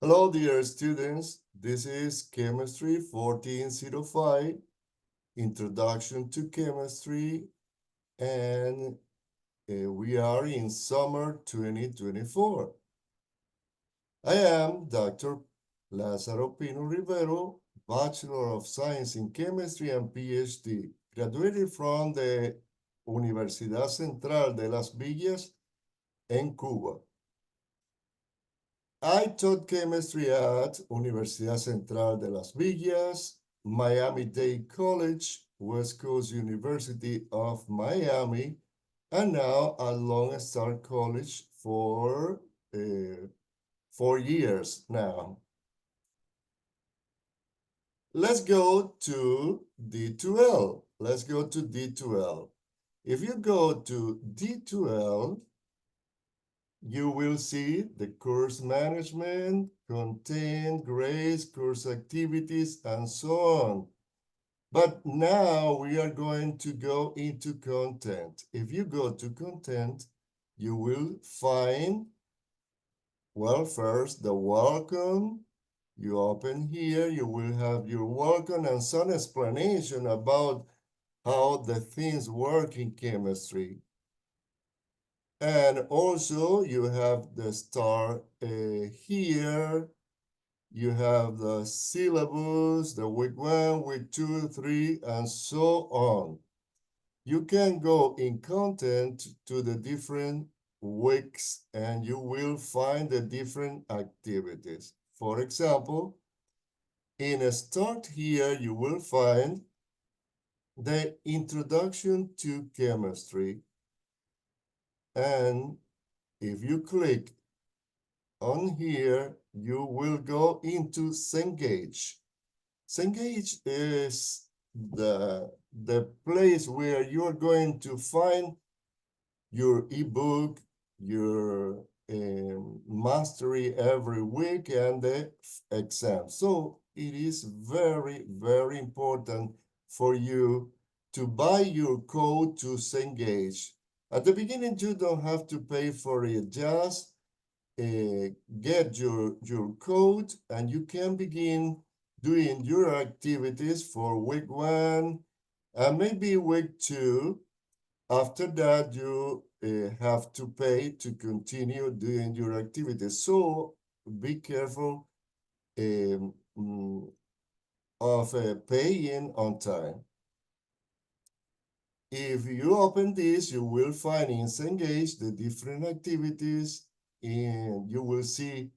Hello, dear students. This is Chemistry 1405, Introduction to Chemistry, and we are in summer 2024. I am Dr. Lázaro Pino Rivero, Bachelor of Science in Chemistry and PhD, graduated from the Universidad Central de Las Villas in Cuba. I taught chemistry at Universidad Central de Las Villas, Miami-Dade College, West Coast University of Miami, and now at Lone Star College for 4 years now. Let's go to D2L. Let's go to D2L. If you go to D2L, you will see the course management, content, grades, course activities, and so on. But now we are going to go into content. If you go to content, you will find, well, first the welcome. You open here, you will have your welcome and some explanation about how the things work in chemistry. And also you have the start here. You have the syllabus, the week 1, week 2, 3, and so on. You can go in content to the different weeks and you will find the different activities. For example, in a start here, you will find the introduction to chemistry. And if you click on here, you will go into Cengage. Cengage is the place where you're going to find your ebook, your mastery every week, and the exam. So it is very, very important for you to buy your code to Cengage. At the beginning, you don't have to pay for it. Just get your code and you can begin doing your activities for week 1 and maybe week 2. After that, you have to pay to continue doing your activities. So be careful of paying on time. If you open this, you will find in Cengage the different activities, and you will see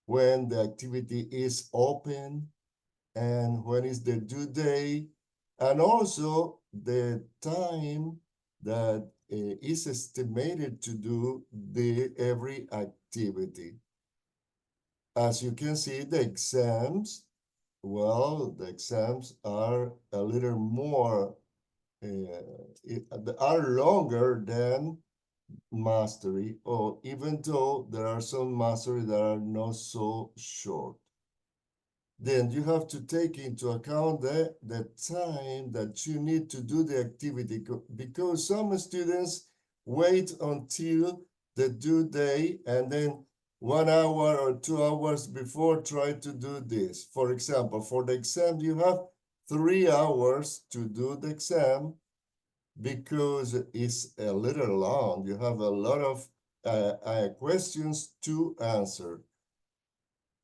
when the activity is open and when is the due date, and also the time that is estimated to do every activity. As you can see, the exams, well, the exams are a little more, are longer than mastery, or even though there are some mastery that are not so short. Then you have to take into account the time that you need to do the activity, because some students wait until the due date and then 1 hour or 2 hours before try to do this. For example, for the exam, you have 3 hours to do the exam because it's a little long. You have a lot of questions to answer.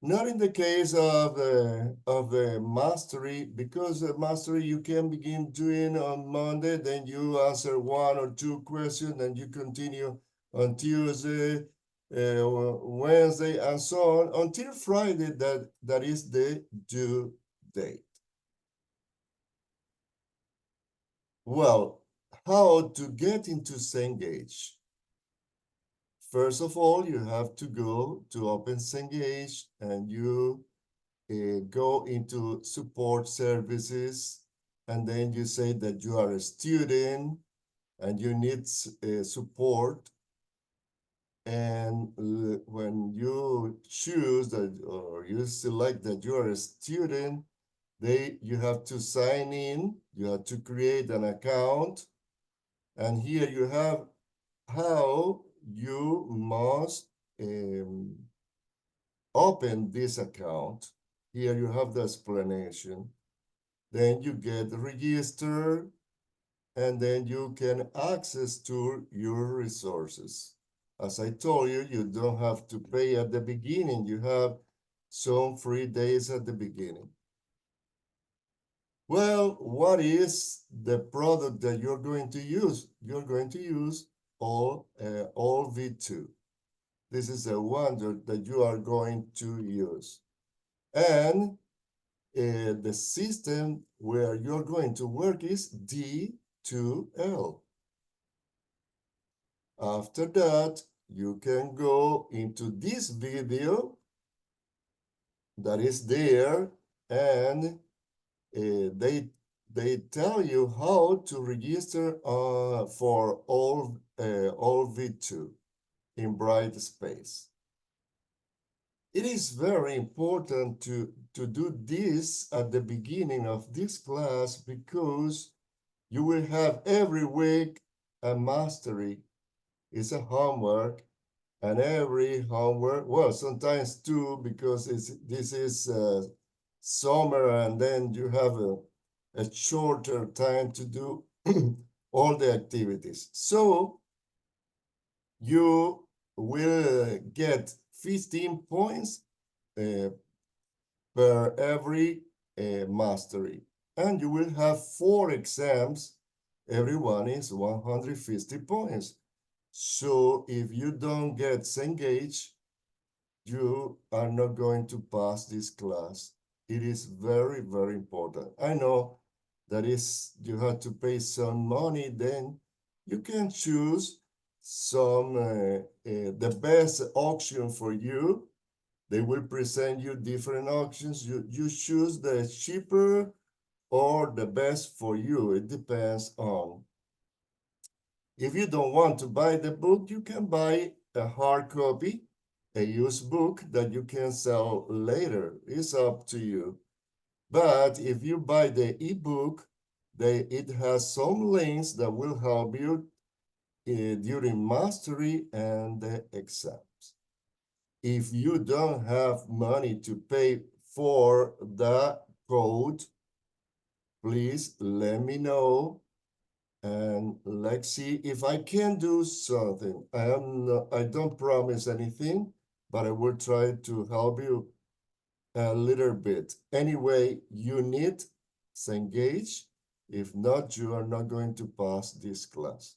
Not in the case of the mastery, because the mastery you can begin doing on Monday, then you answer 1 or 2 questions, and you continue on Tuesday, Wednesday, and so on until Friday. That is the due date. Well, how to get into Cengage? First of all, you have to go to Open Cengage and you go into support services, and then you say that you are a student and you need support. And when you choose that, or you select that you are a student, you have to sign in, you have to create an account, and here you have how you must open this account, here you have the explanation, then you get register, and then you can access to your resources. As I told you, you don't have to pay at the beginning. You have some free days at the beginning. Well, what is the product that you're going to use? You're going to use all V2. This is a wonder that you are going to use. And the system where you're going to work is D2L. After that, you can go into this video that is there, and they tell you how to register for all V2 in Brightspace. It is very important to do this at the beginning of this class, because you will have every week a mastery. It's a homework, and every homework, well, sometimes two, because this is summer, and then you have a shorter time to do all the activities. So you will get 15 points per every mastery, and you will have 4 exams. Every one is 150 points. So if you don't get engaged, you are not going to pass this class. It is very, very important. I know that is you have to pay some money, then you can choose some the best option for you. They will present you different options. You choose the cheaper or the best for you. It depends on. If you don't want to buy the book, you can buy a hard copy, a used book that you can sell later. It's up to you. But if you buy the ebook, it has some links that will help you during mastery and the exams. If you don't have money to pay for the code, please let me know, and let's see if I can do something. I don't promise anything, but I will try to help you a little bit. Anyway, you need to engage. If not, you are not going to pass this class.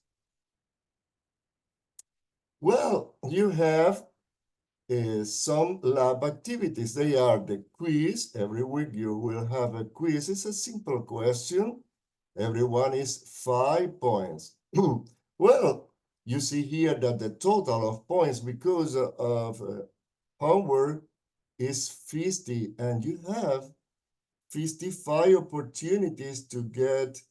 Well, you have some lab activities. They are the quiz. Every week you will have a quiz. It's a simple question. Everyone is 5 points. Well, you see here that the total of points because of homework is 50, and you have 55 opportunities to get,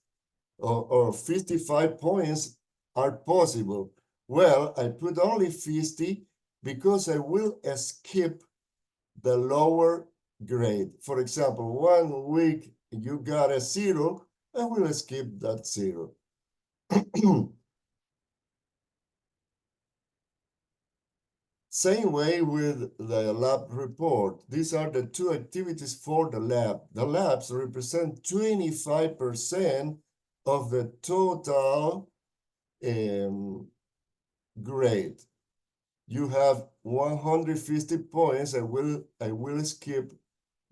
or 55 points are possible. Well, I put only 50 because I will skip the lower grade. For example, 1 week you got a 0, I will skip that 0. Same way with the lab report. These are the 2 activities for the lab. The labs represent 25% of the total grade. You have 150 points. I will skip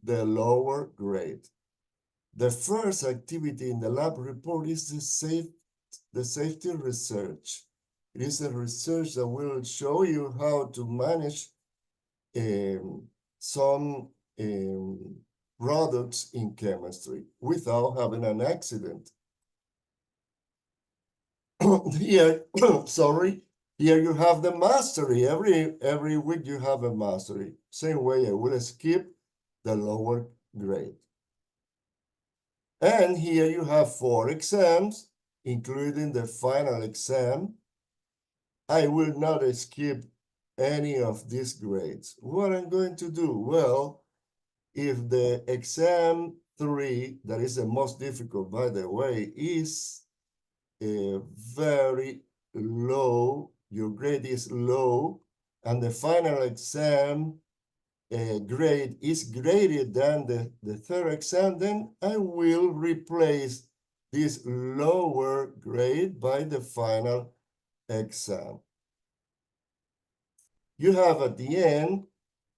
the lower grade. The first activity in the lab report is the safety research. It is a research that will show you how to manage some products in chemistry without having an accident. Here, sorry, here you have the mastery. Every week you have a mastery. Same way, I will skip the lower grade. And here you have 4 exams, including the final exam. I will not skip any of these grades. What I'm going to do? Well, if the exam 3, that is the most difficult, by the way, is very low, your grade is low, and the final exam grade is greater than the third exam, then I will replace this lower grade by the final exam. You have at the end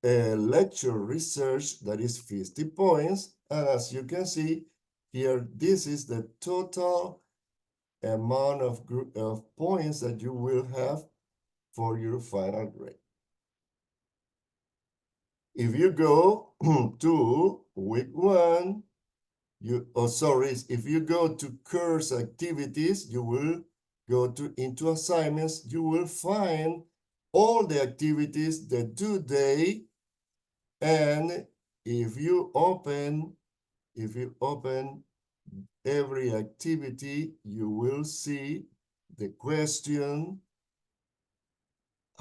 a lecture research that is 50 points. And as you can see here, this is the total amount of points that you will have for your final grade. If you go to week 1, if you go to course activities, you will go into assignments, you will find all the activities, the due date, and if you open every activity, you will see the question,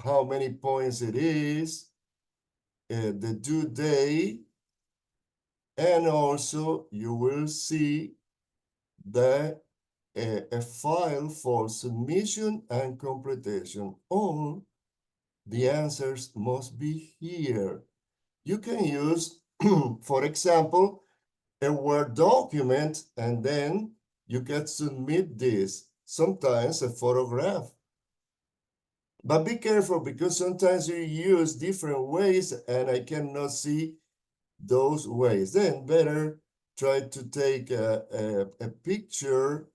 how many points it is, the due date, and also you will see a file for submission and completion. All the answers must be here. You can use, for example, a Word document, and then you can submit this, sometimes a photograph. But be careful, because sometimes you use different ways and I cannot see those ways. Then better try to take a picture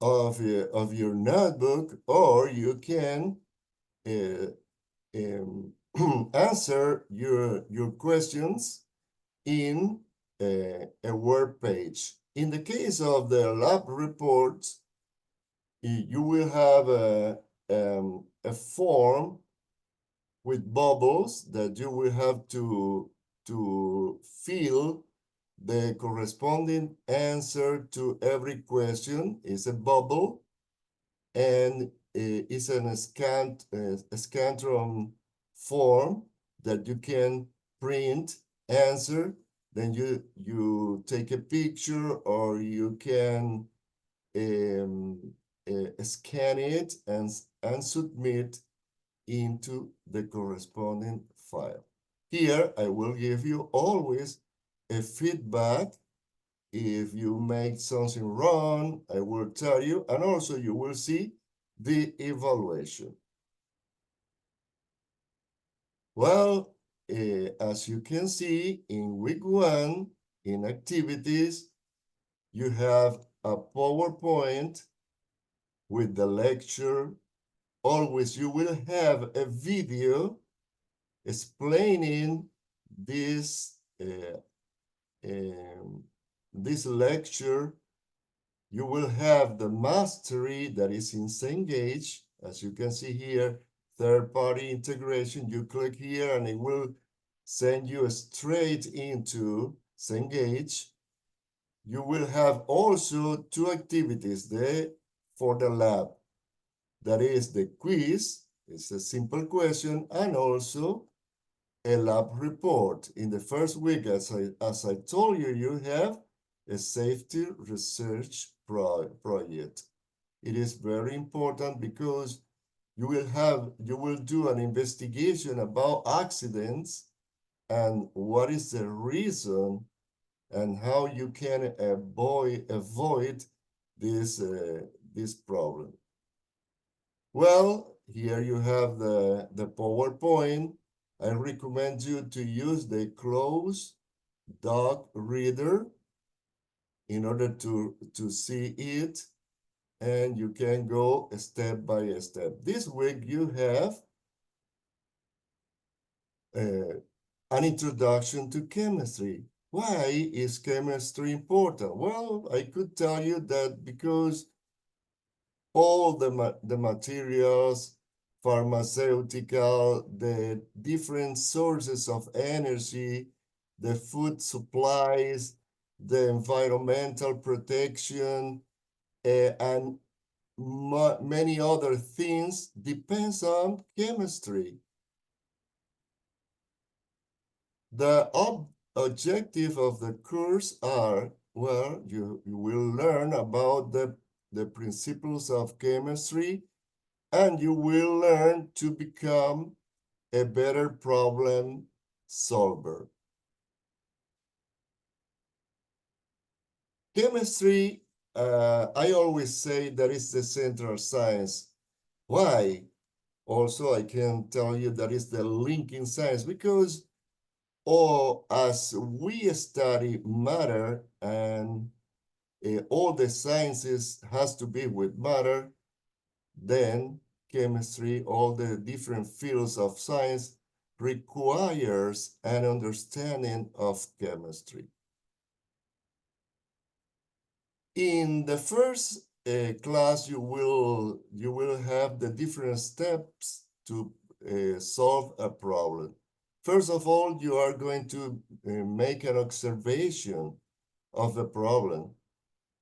of your notebook, or you can answer your questions in a Word page. In the case of the lab reports, you will have a form with bubbles that you will have to fill the corresponding answer to every question. Is a bubble, and it's a Scantron form that you can print, answer, then you take a picture, or you can scan it and submit into the corresponding file. Here, I will give you always a feedback. If you make something wrong, I will tell you, and also you will see the evaluation. Well, as you can see, in week 1, in activities, you have a PowerPoint with the lecture. Always you will have a video explaining this lecture. You will have the mastery that is in Cengage. As you can see here, third-party integration. You click here and it will send you straight into Cengage. You will have also 2 activities there for the lab. That is the quiz, it's a simple question, and also a lab report. In the first week, as I told you, you have a safety research project. It is very important because you will do an investigation about accidents and what is the reason and how you can avoid this problem. Well, here you have the PowerPoint. I recommend you to use the closed doc reader in order to see it, and you can go step by step. This week you have an introduction to chemistry. Why is chemistry important? Well, I could tell you that because all the materials, pharmaceutical, the different sources of energy, the food supplies, the environmental protection, and many other things depends on chemistry. The objective of the course are, well, you will learn about the principles of chemistry, and you will learn to become a better problem solver. Chemistry, I always say that is the central science. Why? Also, I can tell you that is the linking science because as we study matter and all the sciences has to be with matter, then chemistry, all the different fields of science requires an understanding of chemistry. In the first class, you will have the different steps to solve a problem. First of all, you are going to make an observation of the problem,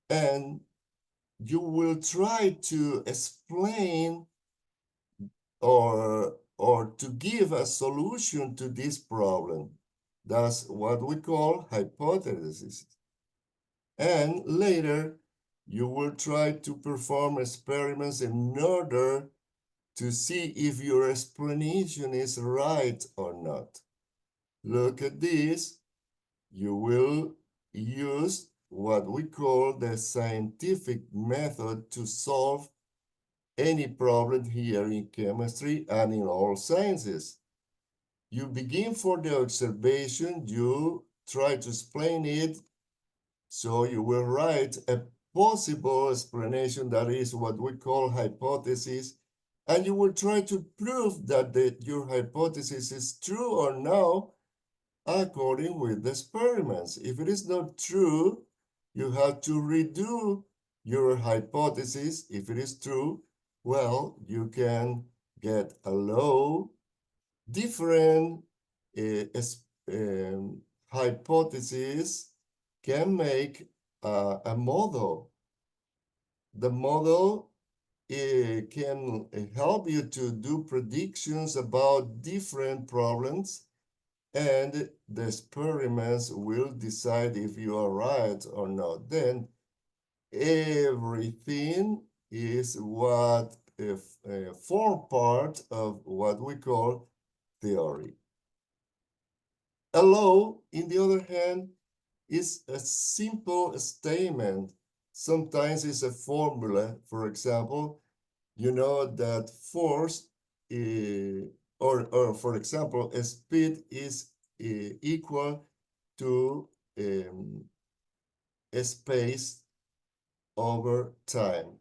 and you will try to explain or to give a solution to this problem. That's what we call hypothesis. And later, you will try to perform experiments in order to see if your explanation is right or not. Look at this. You will use what we call the scientific method to solve any problem here in chemistry and in all sciences. You begin for the observation, you try to explain it, so you will write a possible explanation that is what we call hypothesis, and you will try to prove that your hypothesis is true or no according with the experiments. If it is not true, you have to redo your hypothesis. If it is true, well, you can get a law. Different hypotheses can make a model. The model can help you to do predictions about different problems, and the experiments will decide if you are right or not. Then everything is what form part of what we call theory. A law, in the other hand, is a simple statement. Sometimes it's a formula. For example, you know that force, or for example, a speed is equal to a space over time.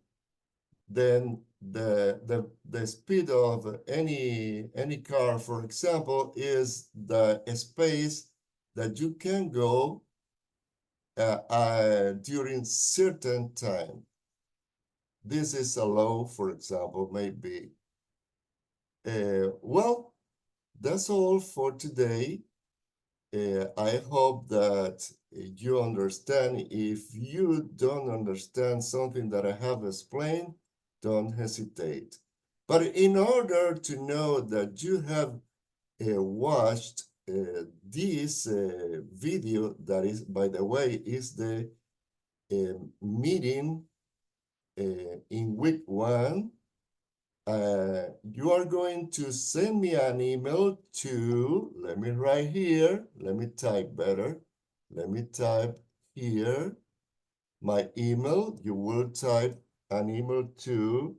Then the speed of any car, for example, is the space that you can go during certain time. This is a law, for example, maybe. Well, that's all for today. I hope that you understand. If you don't understand something that I have explained, don't hesitate. But in order to know that you have watched this video, that is, by the way, is the meeting in week 1, you are going to send me an email to, let me write here, let me type better. Let me type here my email. You will type an email to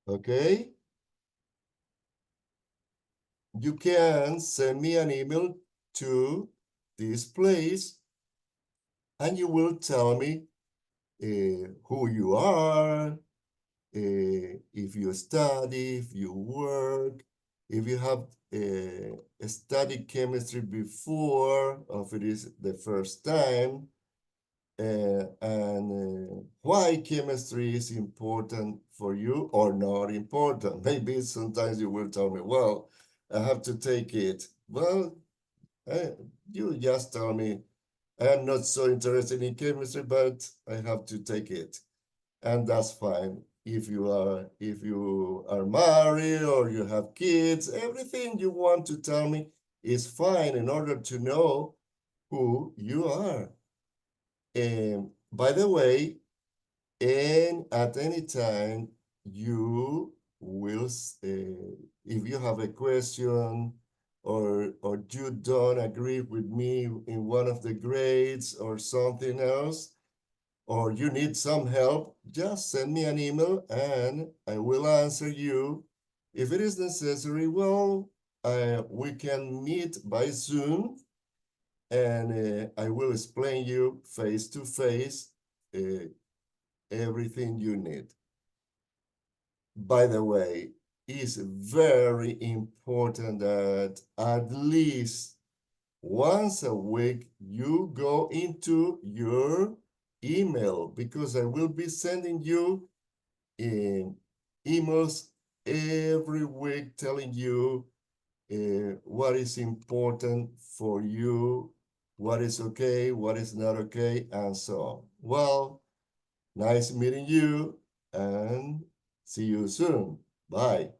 okay? You can send me an email to this place, and you will tell me who you are, if you study, if you work, if you have studied chemistry before, or if it is the first time, and why chemistry is important for you or not important. Maybe sometimes you will tell me, well, I have to take it. Well, you just tell me, I'm not so interested in chemistry, but I have to take it. And that's fine. If you are married or you have kids, everything you want to tell me is fine in order to know who you are. And by the way, and at any time, you will, if you have a question or you don't agree with me in one of the grades or something else, or you need some help, just send me an email and I will answer you. If it is necessary, well, we can meet by Zoom and I will explain you face to face everything you need. By the way, it's very important that at least once a week you go into your email, because I will be sending you emails every week telling you what is important for you, what is okay, what is not okay, and so on. Well, nice meeting you and see you soon. Bye.